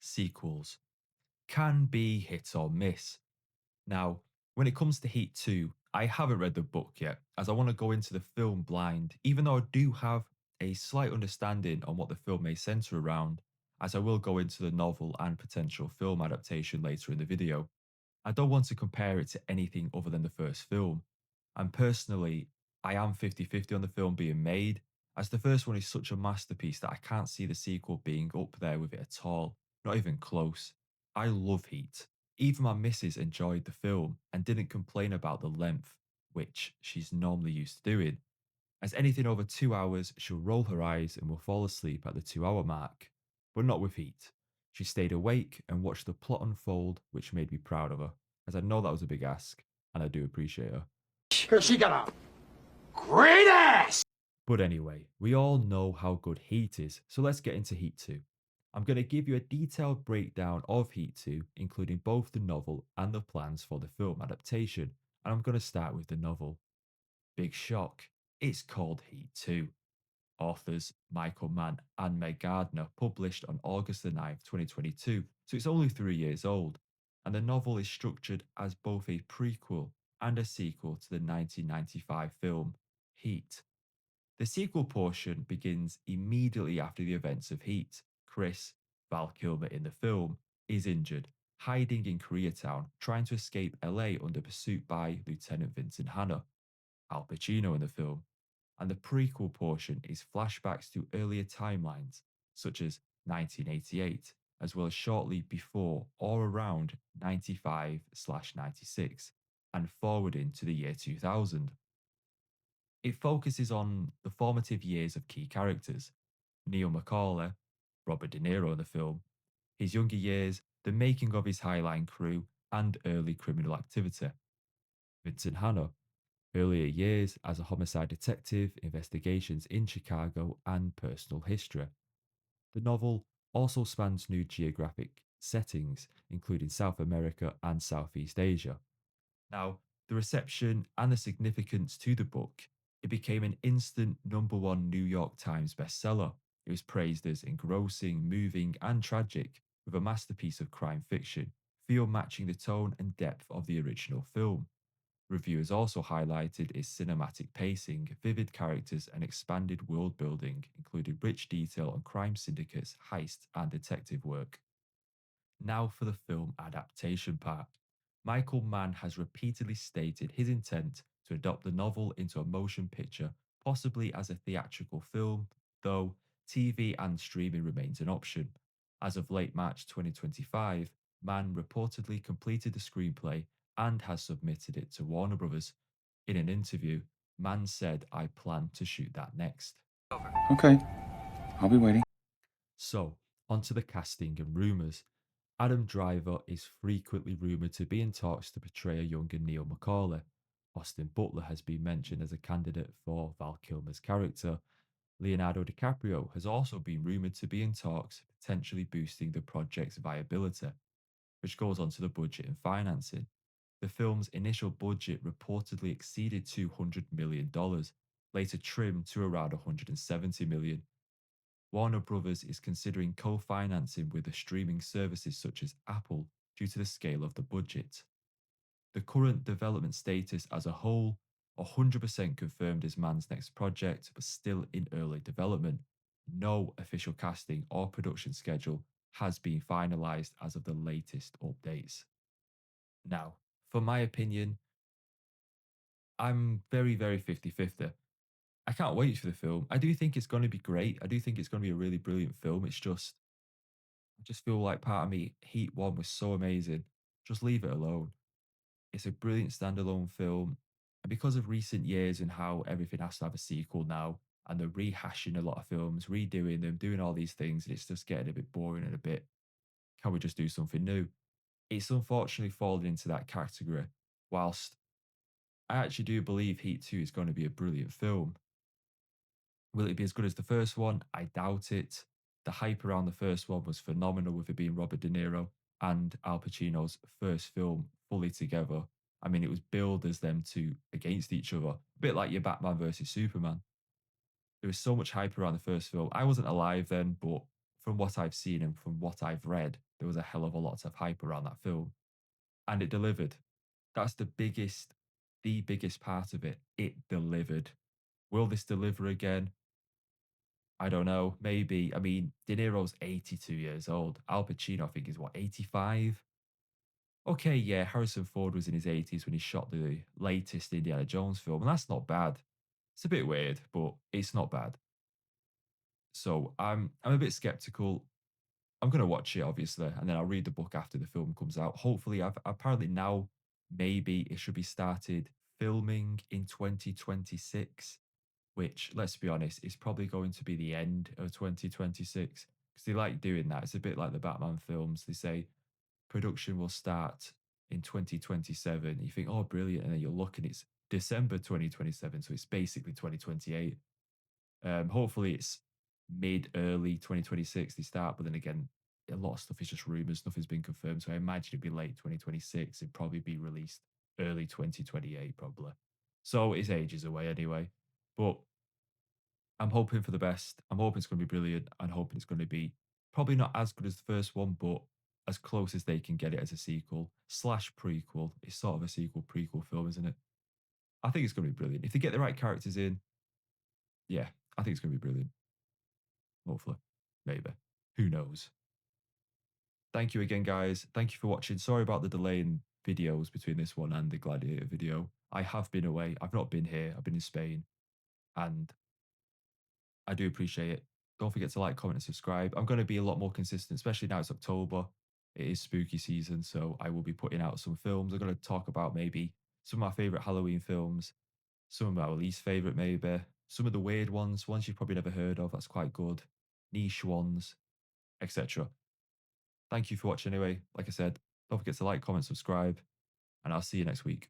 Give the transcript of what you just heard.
sequels can be hit or miss. Now, when it comes to Heat 2, I haven't read the book yet, as I want to go into the film blind, even though I do have a slight understanding on what the film may center around, as I will go into the novel and potential film adaptation later in the video. I don't want to compare it to anything other than the first film. And personally, I am 50-50 on the film being made, as the first one is such a masterpiece that I can't see the sequel being up there with it at all, not even close. I love Heat. Even my missus enjoyed the film and didn't complain about the length, which she's normally used to doing. As anything over 2 hours, she'll roll her eyes and will fall asleep at the 2 hour mark. But not with Heat. She stayed awake and watched the plot unfold, which made me proud of her, as I know that was a big ask, and I do appreciate her. Because she got a great ass! But anyway, we all know how good Heat is, so let's get into Heat 2. I'm going to give you a detailed breakdown of Heat 2, including both the novel and the plans for the film adaptation, and I'm going to start with the novel. Big shock, it's called Heat 2. Authors Michael Mann and Meg Gardner published on August the 9th, 2022, so it's only 3 years old, and the novel is structured as both a prequel and a sequel to the 1995 film Heat. The sequel portion begins immediately after the events of Heat. Chris, Val Kilmer in the film, is injured, hiding in Koreatown, trying to escape LA under pursuit by Lieutenant Vincent Hanna, Al Pacino in the film, and the prequel portion is flashbacks to earlier timelines, such as 1988, as well as shortly before or around 95/96, and forwarding to the year 2000. It focuses on the formative years of key characters: Neil McCauley, Robert De Niro in the film, his younger years, the making of his Highline crew, and early criminal activity. Vincent Hanna, earlier years as a homicide detective, investigations in Chicago, and personal history. The novel also spans new geographic settings, including South America and Southeast Asia. Now, the reception and the significance to the book, it became an instant #1 New York Times bestseller. It was praised as engrossing, moving, and tragic, with a masterpiece of crime fiction, feel matching the tone and depth of the original film. Reviewers also highlighted its cinematic pacing, vivid characters, and expanded world building, including rich detail on crime syndicates, heist, and detective work. Now for the film adaptation part. Michael Mann has repeatedly stated his intent to adopt the novel into a motion picture, possibly as a theatrical film, though TV and streaming remains an option. As of late March 2025, Mann reportedly completed the screenplay and has submitted it to Warner Brothers. In an interview, Mann said, "I plan to shoot that next." Okay, I'll be waiting. So, onto the casting and rumours. Adam Driver is frequently rumoured to be in talks to portray a younger Neil McCauley. Austin Butler has been mentioned as a candidate for Val Kilmer's character. Leonardo DiCaprio has also been rumoured to be in talks, potentially boosting the project's viability, which goes on to the budget and financing. The film's initial budget reportedly exceeded $200 million, later trimmed to around $170 million. Warner Brothers is considering co-financing with the streaming services such as Apple due to the scale of the budget. The current development status as a whole, 100% confirmed as Mann's next project, but still in early development. No official casting or production schedule has been finalized as of the latest updates. Now, for my opinion, I'm very 50-50. I can't wait for the film. I do think it's going to be great. I do think it's going to be a really brilliant film. I just feel like part of me, Heat 1 was so amazing. Just leave it alone. It's a brilliant standalone film. And because of recent years and how everything has to have a sequel now, and they're rehashing a lot of films, redoing them, doing all these things, and it's just getting a bit boring and a bit, can we just do something new? It's unfortunately fallen into that category. Whilst I actually do believe Heat 2 is going to be a brilliant film. Will it be as good as the first one? I doubt it. The hype around the first one was phenomenal, with it being Robert De Niro and Al Pacino's first film fully together. I mean, it was billed as them two against each other, a bit like your Batman versus Superman. There was so much hype around the first film. I wasn't alive then, but from what I've seen and from what I've read, there was a hell of a lot of hype around that film, and it delivered. That's the biggest part of it. It delivered. Will this deliver again? I don't know. Maybe. I mean, De Niro's 82 years old. Al Pacino, I think, is what, 85? Okay, yeah, Harrison Ford was in his 80s when he shot the latest Indiana Jones film, and that's not bad. It's a bit weird, but it's not bad. So I'm a bit skeptical. I'm gonna watch it, obviously, and then I'll read the book after the film comes out. Hopefully, I've apparently now maybe it should be started filming in 2026, which, let's be honest, is probably going to be the end of 2026 because they like doing that. It's a bit like the Batman films. They say production will start in 2027. You think, oh, brilliant. And then you're looking, it's December 2027. So it's basically 2028. Hopefully it's mid early 2026 they start, but then again, a lot of stuff is just rumors. Nothing's been confirmed. So I imagine it'd be late 2026. It'd probably be released early 2028, probably. So it's ages away anyway. But I'm hoping for the best. I'm hoping it's going to be brilliant. I'm hoping it's going to be probably not as good as the first one, but as close as they can get it as a sequel slash prequel. It's sort of a sequel prequel film, isn't it? I think it's going to be brilliant. If they get the right characters in, yeah, I think it's going to be brilliant. Hopefully. Maybe. Who knows? Thank you again, guys. Thank you for watching. Sorry about the delay in videos between this one and the Gladiator video. I have been away. I've not been here. I've been in Spain. And I do appreciate it. Don't forget to like, comment, and subscribe. I'm going to be a lot more consistent, especially now it's October. It is spooky season, so I will be putting out some films. I'm going to talk about maybe some of my favorite Halloween films, some of my least favorite, maybe some of the weird ones you've probably never heard of. That's quite good, niche ones, etc. Thank you for watching anyway. Like I said, don't forget to like, comment, subscribe, and I'll see you next week.